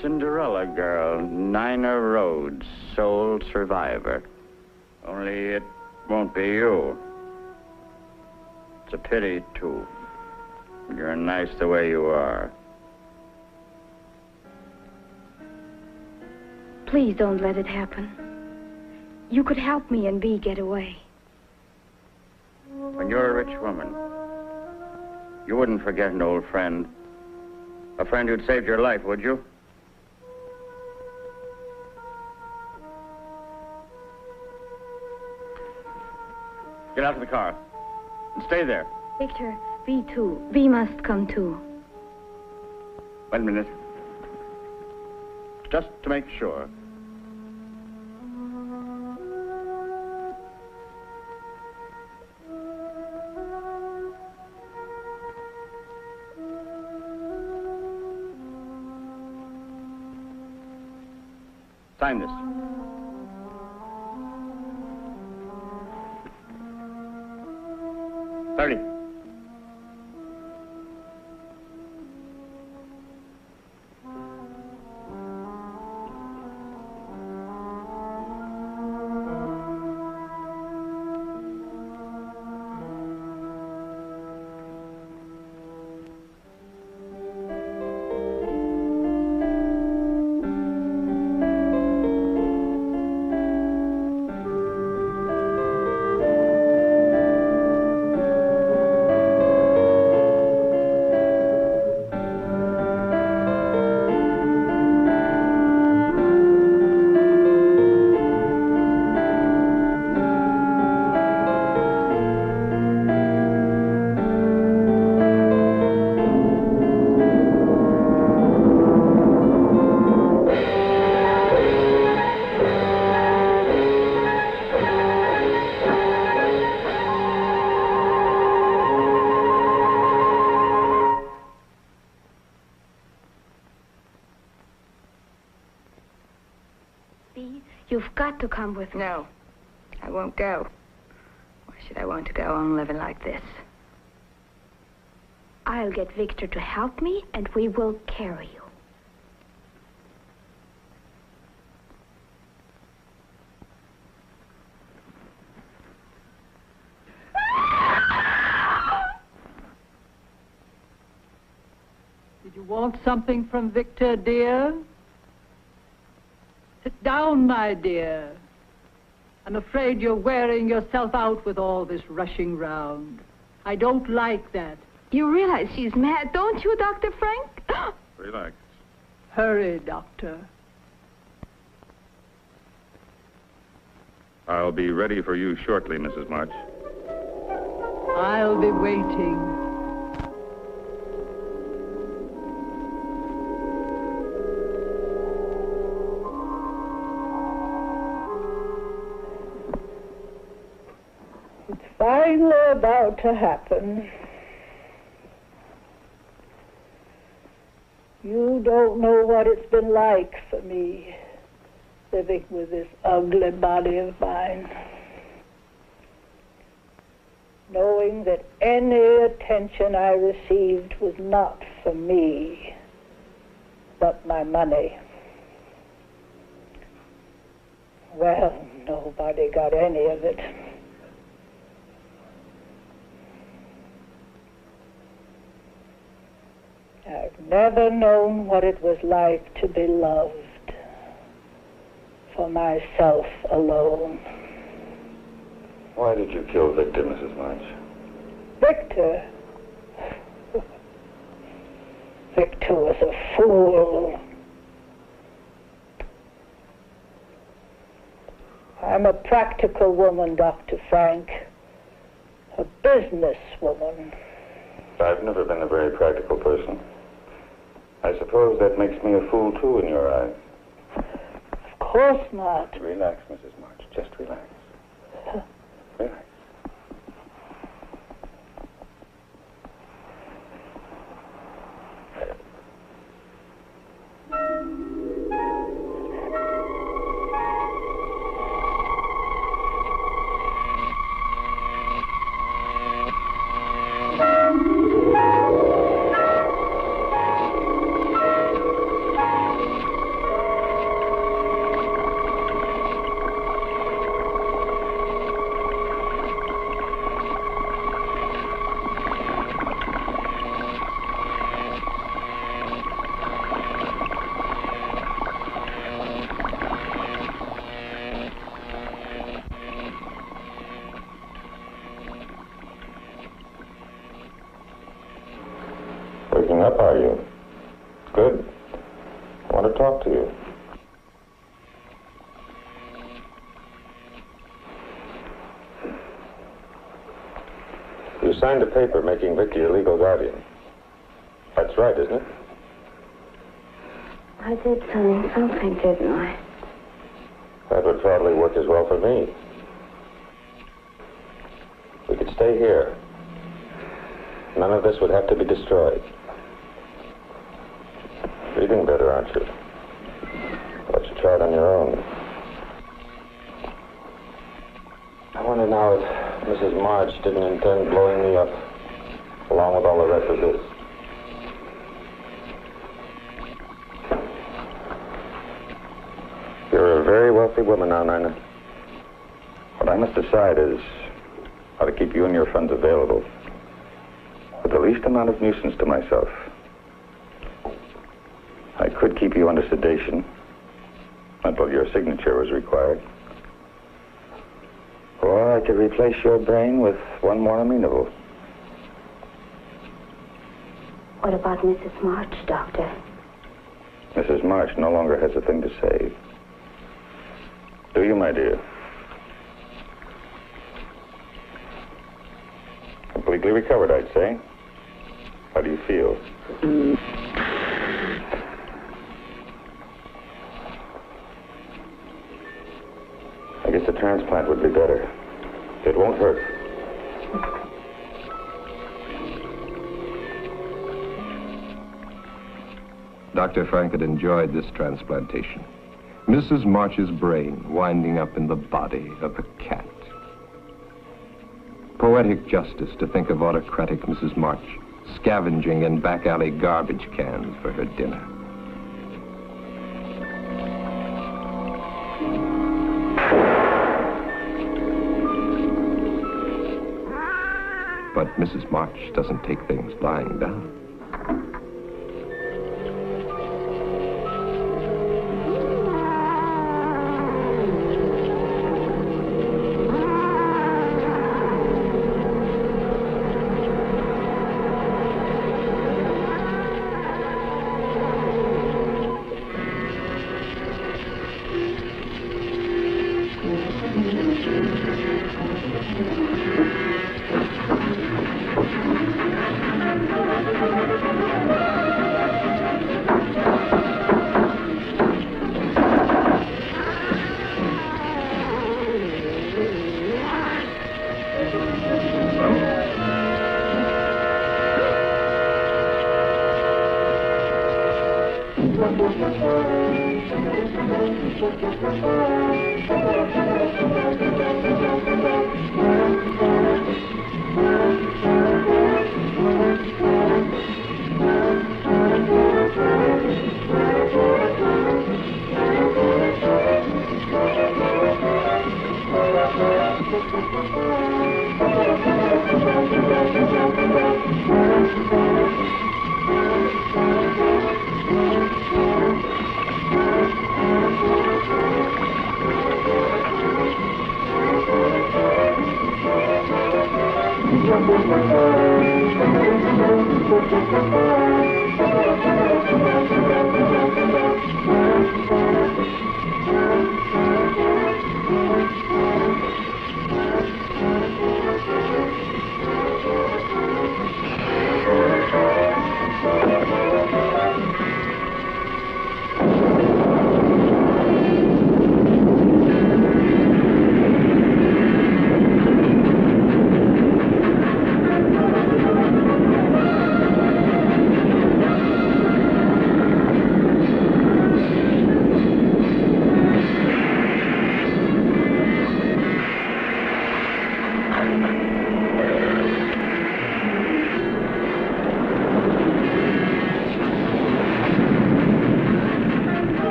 Cinderella girl, Nina Rhodes, sole survivor. Only it won't be you. It's a pity, too. You're nice the way you are. Please don't let it happen. You could help me and Bee get away. When you're a rich woman, you wouldn't forget an old friend. A friend who'd saved your life, would you? Get out of the car. And stay there. Victor, Bee too. Bee must come too. Wait a minute. Just to make sure. Sign this. $30. got to come with me. No, I won't go. Why should I want to go on living like this? I'll get Victor to help me, and we will carry you. Did you want something from Victor, dear? Sit down, my dear. I'm afraid you're wearing yourself out with all this rushing round. I don't like that. You realize she's mad, don't you, Dr. Frank? Relax. Hurry, Doctor. I'll be ready for you shortly, Mrs. March. I'll be waiting. It's finally about to happen. You don't know what it's been like for me, living with this ugly body of mine. Knowing that any attention I received was not for me, but my money. Well, nobody got any of it. I've never known what it was like to be loved for myself alone. Why did you kill Victor, Mrs. March? Victor? Victor was a fool. I'm a practical woman, Dr. Frank. A business woman. I've never been a very practical person. I suppose that makes me a fool, too, in your eyes. Of course not. Relax, Mrs. March. Just relax. Relax. Waking up, are you? Good. I want to talk to you. You signed a paper making Vicky your legal guardian. That's right, isn't it? I did sign something, didn't I? That would probably work as well for me. We could stay here. None of this would have to be destroyed. Breathing better, aren't you? Why don't you try it on your own? I wonder now if Mrs. March didn't intend blowing me up, along with all the rest of this. You're a very wealthy woman now, Nina. What I must decide is how to keep you and your funds available with the least amount of nuisance to myself. I could keep you under sedation until your signature was required. Or I could replace your brain with one more amenable. What about Mrs. March, Doctor? Mrs. March no longer has a thing to say. Do you, my dear? Completely recovered, I'd say. How do you feel? I guess a transplant would be better. It won't hurt. Dr. Frank had enjoyed this transplantation. Mrs. March's brain winding up in the body of a cat. Poetic justice to think of autocratic Mrs. March scavenging in back alley garbage cans for her dinner. But Mrs. March doesn't take things lying down.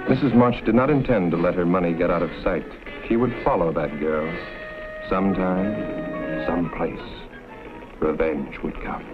Mrs. March did not intend to let her money get out of sight. She would follow that girl. Sometime, someplace, revenge would come.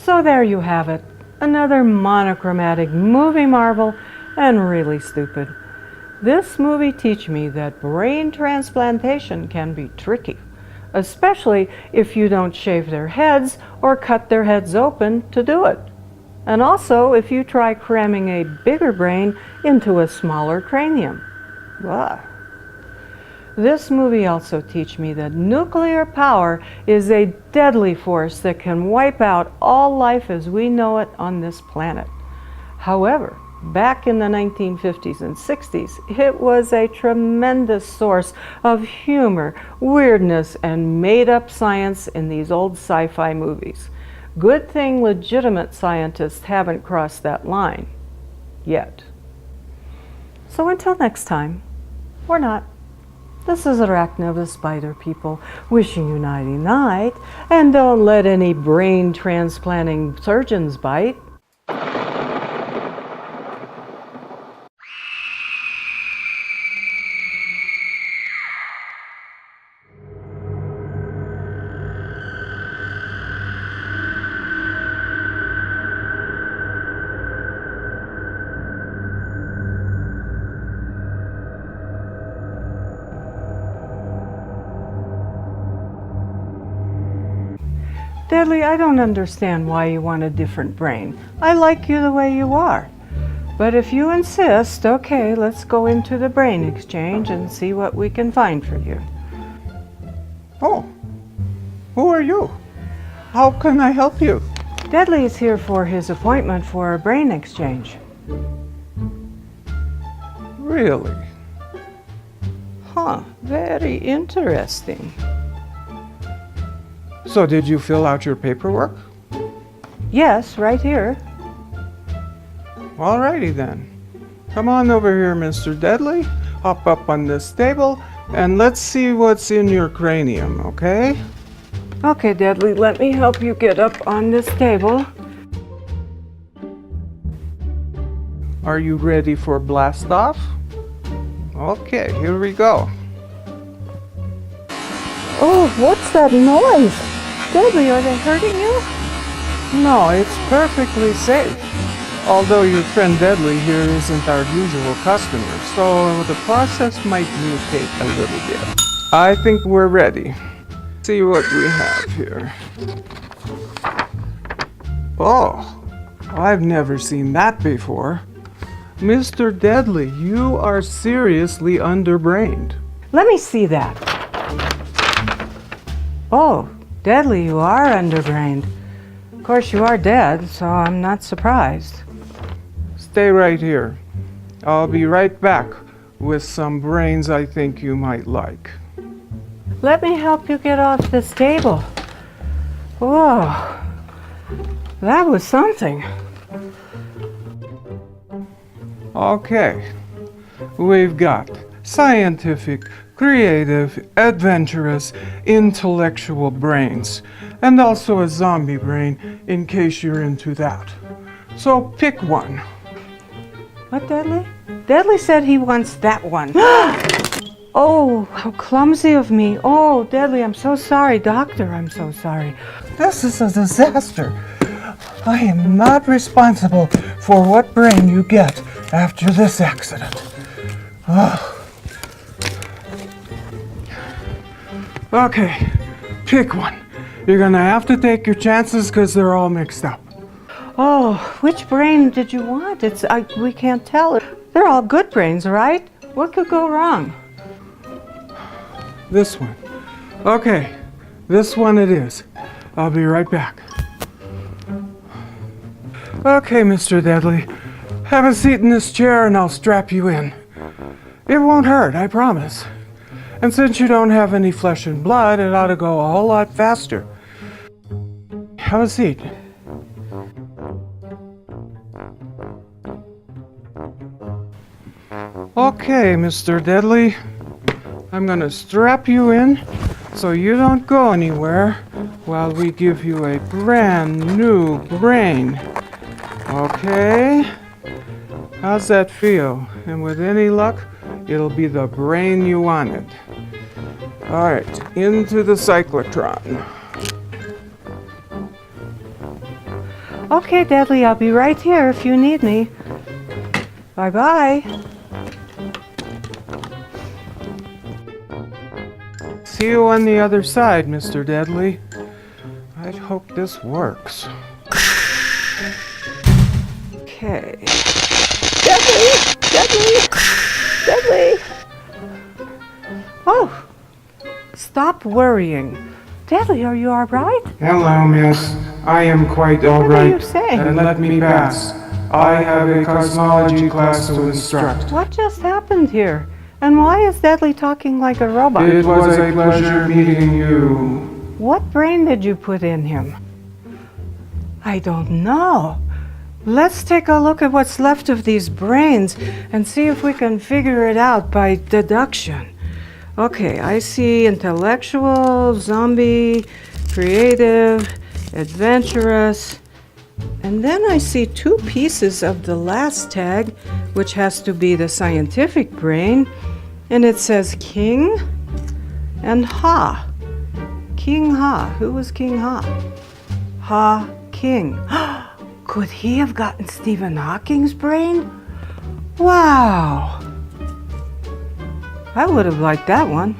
So there you have it, another monochromatic movie marvel and really stupid. This movie teach me that brain transplantation can be tricky, especially if you don't shave their heads or cut their heads open to do it. And also if you try cramming a bigger brain into a smaller cranium. Ugh. This movie also teach me that nuclear power is a deadly force that can wipe out all life as we know it on this planet. However, Back in the 1950s and 60s, it was a tremendous source of humor, weirdness, and made-up science in these old sci-fi movies. Good thing legitimate scientists haven't crossed that line. Yet. So until next time, or not, this is Arachna of the Spider People, wishing you nighty-night, and don't let any brain transplanting surgeons bite. Deadly, I don't understand why you want a different brain. I like you the way you are. But if you insist, okay, let's go into the brain exchange and see what we can find for you. Oh, who are you? How can I help you? Deadly is here for his appointment for a brain exchange. Really? Huh, very interesting. So did you fill out your paperwork? Yes, right here. Alrighty then. Come on over here, Mr. Deadly. Hop up on this table and let's see what's in your cranium, okay? Okay, Deadly, let me help you get up on this table. Are you ready for blast off? Okay, here we go. Oh, what's that noise? Deadly, are they hurting you? No, it's perfectly safe. Although your friend Deadly here isn't our usual customer, so the process might mutate a little bit. I think we're ready. See what we have here. Oh, I've never seen that before. Mr. Deadly, you are seriously underbrained. Let me see that. Oh, Deadly, you are underbrained. Of course, you are dead, so I'm not surprised. Stay right here. I'll be right back with some brains I think you might like. Let me help you get off this table. Whoa, that was something. Okay, we've got scientific, creative, adventurous, intellectual brains, and also a zombie brain in case you're into that. So pick one. What, Deadly? Deadly said he wants that one. Oh, how clumsy of me. Oh, Deadly, I'm so sorry. Doctor, I'm so sorry. This is a disaster. I am not responsible for what brain you get after this accident. Oh. Okay, pick one. You're gonna have to take your chances because they're all mixed up. Oh, which brain did you want? We can't tell. They're all good brains, right? What could go wrong? This one. Okay, this one it is. I'll be right back. Okay, Mr. Deadly. Have a seat in this chair and I'll strap you in. It won't hurt, I promise. And since you don't have any flesh and blood, it ought to go a whole lot faster. Have a seat. Okay, Mr. Deadly. I'm gonna strap you in so you don't go anywhere while we give you a brand new brain. Okay? How's that feel? And with any luck, it'll be the brain you wanted. Alright, into the cyclotron. Okay, Deadly, I'll be right here if you need me. Bye-bye. See you on the other side, Mr. Deadly. I'd hope this works. Okay. Deadly! Deadly! Deadly! Oh! Stop worrying. Deadly, are you all right? Hello, miss. I am quite all What right. are you saying? And let me pass. I have a cosmology class to instruct. What just happened here? And why is Deadly talking like a robot? It was a pleasure meeting you. What brain did you put in him? I don't know. Let's take a look at what's left of these brains and see if we can figure it out by deduction. Okay, I see intellectual, zombie, creative, adventurous, and then I see 2 pieces of the last tag, which has to be the scientific brain, and it says King and Ha. King Ha. Who was King Ha? Ha King. Could he have gotten Stephen Hawking's brain? Wow. I would have liked that one.